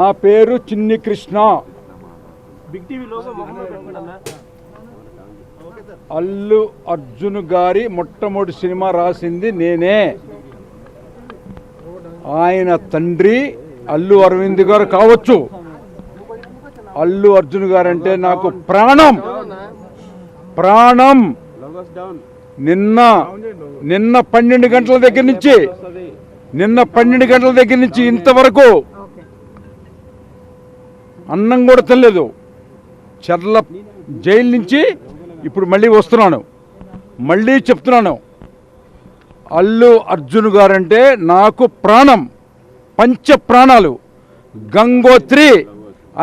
నా పేరు చిన్ని కృష్ణ. అల్లు అర్జున్ గారి మొట్టమొదటి సినిమా రాసింది నేనే. ఆయన తండ్రి అల్లు అరవింద్ గారు కావచ్చు. అల్లు అర్జున్ గారు అంటే నాకు ప్రాణం ప్రాణం. నిన్న 12 గంటల దగ్గర నుంచి ఇంతవరకు అన్నం కూడా తినలేదు. చర్ల జైలు నుంచి ఇప్పుడు మళ్ళీ వస్తున్నాను. మళ్ళీ చెప్తున్నాను, అల్లు అర్జున్ గారంటే నాకు ప్రాణం, పంచ ప్రాణాలు. గంగోత్రి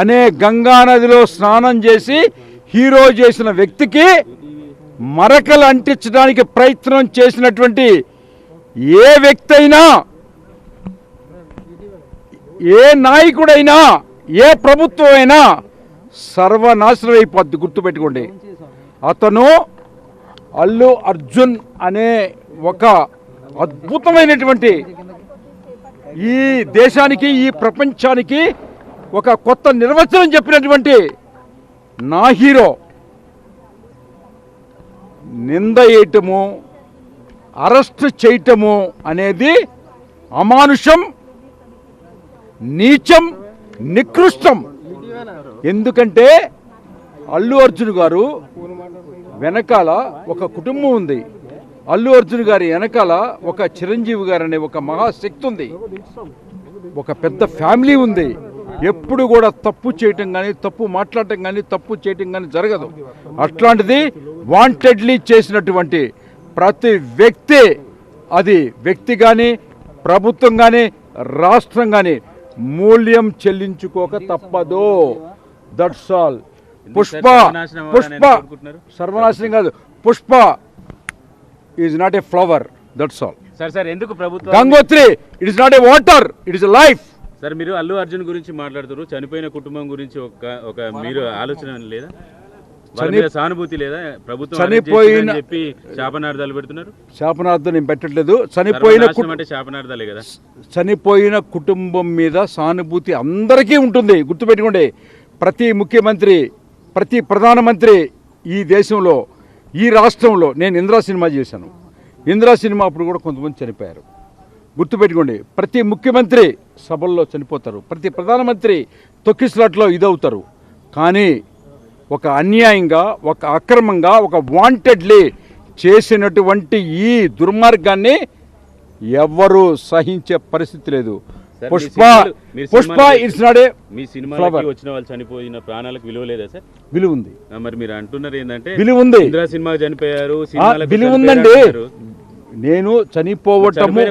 అనే గంగానదిలో స్నానం చేసి హీరో చేసిన వ్యక్తికి మరకలు అంటించడానికి ప్రయత్నం చేసినటువంటి ఏ వ్యక్తి అయినా, ఏ నాయకుడైనా, ఏ ప్రభుత్వం అయినా సర్వనాశనం అయిపోద్ది. గుర్తుపెట్టుకోండి. అతను అల్లు అర్జున్ అనే ఒక అద్భుతమైనటువంటి ఈ దేశానికి, ఈ ప్రపంచానికి ఒక కొత్త నిర్వచనం చెప్పినటువంటి నా హీరో. నింద వేయటము, అరెస్ట్ చేయటము అనేది అమానుషం, నీచం, నికృష్టం. ఎందుకంటే అల్లు అర్జున్ గారు వెనకాల ఒక కుటుంబం ఉంది. అల్లు అర్జున్ గారి వెనకాల ఒక చిరంజీవి గారు అనే ఒక మహాశక్తి ఉంది, ఒక పెద్ద ఫ్యామిలీ ఉంది. ఎప్పుడు కూడా తప్పు చేయటం కానీ, తప్పు మాట్లాడటం కానీ, తప్పు చేయటం కానీ జరగదు. అట్లాంటిది వాంటెడ్లీ చేసినటువంటి ప్రతి వ్యక్తి, అది వ్యక్తి కానీ, ప్రభుత్వం కానీ, రాష్ట్రం కానీ మూల్యం చెల్లించుకోక తప్పదు. That's all. పుష్ప సర్వనాశనం కాదు. Pushpa is not a flower. That's all. Sir ఎందుకు ప్రభుత్వం Gangotri it is not a water, it is a life. Sir మీరు అల్లు అర్జున్ గురించి మాట్లాడుతారు, చనిపోయిన కుటుంబం గురించి ఒక మీరు ఆలోచన లేదా, సానుభూతి లేదా? ప్రభుత్వం చనిపోయిన చెప్పి శాపనార్థాలు పెడుతున్నారు. శాపనార్థం నేను పెట్టట్లేదు. శాపనార్థాలే కదా. చనిపోయిన కుటుంబం మీద సానుభూతి అందరికీ ఉంటుంది. గుర్తుపెట్టుకోండి. ప్రతి ముఖ్యమంత్రి, ప్రతి ప్రధానమంత్రి ఈ దేశంలో, ఈ రాష్ట్రంలో, నేను ఇందిరా సినిమా చేశాను. ఇందిరా సినిమా అప్పుడు కూడా కొంతమంది చనిపోయారు. గుర్తుపెట్టుకోండి. ప్రతి ముఖ్యమంత్రి సభల్లో చనిపోతారు, ప్రతి ప్రధానమంత్రి తొక్కిస్లాట్లో ఇదవుతారు. కానీ ఒక అన్యాయంగా, ఒక అక్రమంగా, ఒక వాంటెడ్లీ చేసినటువంటి ఈ దుర్మార్గాన్ని ఎవ్వరూ సహించే పరిస్థితి లేదు. పుష్ప ఇట్స్ నాట్ ఏ మీ సినిమాకి వచ్చిన వాళ్ళు చనిపోయిన ప్రాణాలకు విలువ లేదా సార్? విలువ ఉంది. మరి మీరు అంటున్నారు ఏంటంటే విలువ ఉంది. ఇందిరా సినిమా చనిపోయారు, విలువ ఉందండి. నేను చనిపోవటము,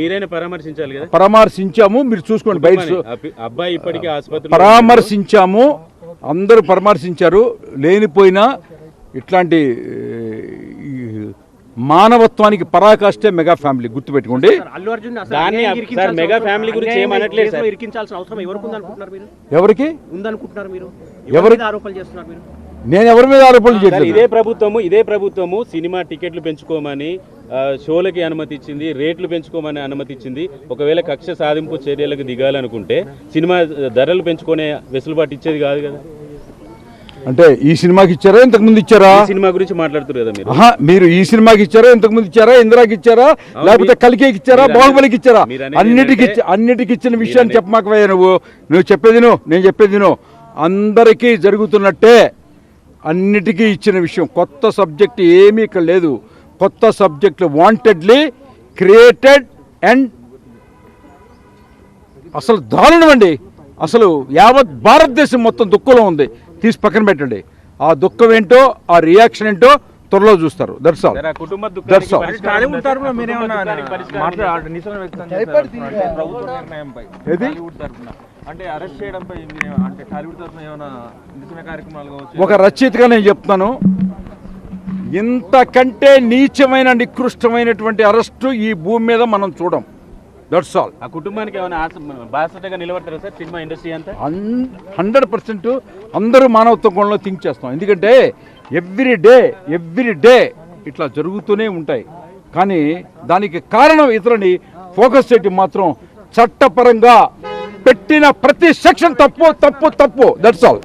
మీరైనా పరామర్శించాలి కదా. పరామర్శించాము, మీరు చూసుకోండి. బయట అబ్బాయి ఇప్పటికీ ఆసుపత్రి పరామర్శించాము, అందరూ పరామర్శించారు. లేనిపోయినా ఇట్లాంటి మానవత్వానికి పరాకాష్టే మెగా ఫ్యామిలీ. గుర్తుపెట్టుకోండి. మెగా ఫ్యామిలీ గురించి ఎవరికి నేను ఎవరి మీద ఆరోపణలు చేయలేదు. ఇదే ప్రభుత్వము సినిమా టికెట్లు పెంచుకోమని, షోలకి అనుమతి ఇచ్చింది, రేట్లు పెంచుకోమని అనుమతి ఇచ్చింది. ఒకవేళ కక్ష సాధింపు చర్యలకు దిగాలనుకుంటే సినిమా ధరలు పెంచుకునే వెసులుబాటు ఇచ్చేది కాదు కదా. అంటే ఈ సినిమాకి ఇచ్చారా, ఇంతకు ముందు ఇచ్చారా? సినిమా గురించి మాట్లాడుతున్నారు కదా మీరు. మీరు ఈ సినిమాకి ఇచ్చారా, ఇంతకు ముందు ఇచ్చారా? ఇందిరాకి ఇచ్చారా, లేకపోతే కలికేకి ఇచ్చారా, బాహుబలికి ఇచ్చారా? అన్నిటికి ఇచ్చిన విషయాన్ని చెప్పమాకవయ్యా. నువ్వు చెప్పేది నేను చెప్పేది అందరికీ జరుగుతున్నట్టే అన్నిటికీ ఇచ్చిన విషయం. కొత్త సబ్జెక్ట్ ఏమీ ఇక్కడ లేదు. కొత్త సబ్జెక్ట్ వాంటెడ్లీ క్రియేటెడ్ అండ్ అసలు దారుణం అండి. అసలు యావత్ భారతదేశం మొత్తం దుఃఖంలో ఉంది. తీసి పక్కన పెట్టండి. ఆ దుఃఖం ఏంటో, ఆ రియాక్షన్ ఏంటో త్వరలో చూస్తారు. That's all. That's all. ఒక రచయితగా నేను చెప్తాను, ఇంతకంటే నీచమైన, నికృష్టమైనటువంటి అరెస్టు ఈ భూమి మీద మనం చూడం. That's all. ఆ కుటుంబానికి ఏమైనా బాధ్యతగా నిలబడతారా సార్ సినిమా ఇండస్ట్రీ అంతా? 100% అందరూ మానవత్వ కోణంలో థింక్ చేస్తాం. ఎందుకంటే ఎవ్రీ డే ఇట్లా జరుగుతూనే ఉంటాయి. కానీ దానికి కారణం ఇతరుని ఫోకస్ చేయటం మాత్రం చట్టపరంగా పెట్టిన ప్రతి సెక్షన్ తప్పు తప్పు తప్పు. That's all.